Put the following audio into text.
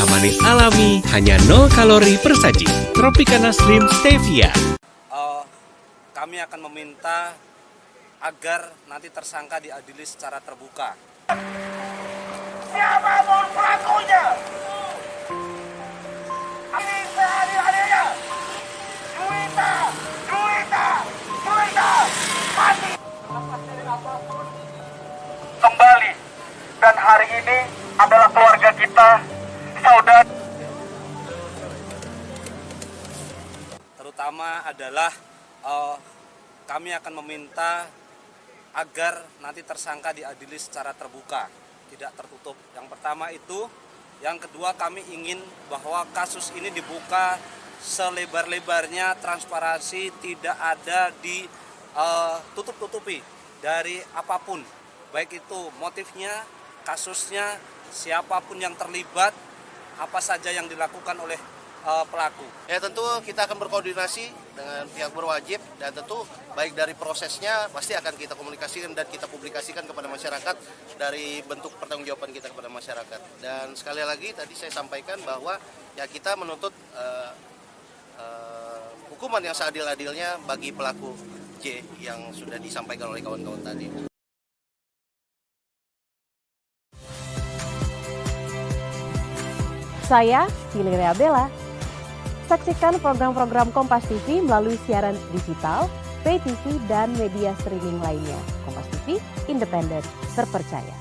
manis alami, hanya 0 kalori per saji. Tropicana Slim Stevia. Kami akan meminta agar nanti tersangka diadili secara terbuka. Siapapun pelakunya, ini seadil-adilnya. Juwita, mati. Kembali, dan hari ini adalah keluarga kita, saudara. Terutama adalah kami akan meminta agar nanti tersangka diadili secara terbuka, tidak tertutup. Yang pertama itu, yang kedua kami ingin bahwa kasus ini dibuka selebar-lebarnya, transparansi, tidak ada ditutup-tutupi dari apapun, baik itu motifnya, kasusnya, siapapun yang terlibat, apa saja yang dilakukan oleh pelaku. Ya tentu kita akan berkoordinasi dengan pihak berwajib dan tentu baik dari prosesnya pasti akan kita komunikasikan dan kita publikasikan kepada masyarakat dari bentuk pertanggungjawaban kita kepada masyarakat. Dan sekali lagi tadi saya sampaikan bahwa ya kita menuntut hukuman yang seadil-adilnya bagi pelaku J yang sudah disampaikan oleh kawan-kawan tadi. Saya Ciliria Bella. Saksikan program-program Kompas TV melalui siaran digital, pay TV, dan media streaming lainnya. Kompas TV, independen, terpercaya.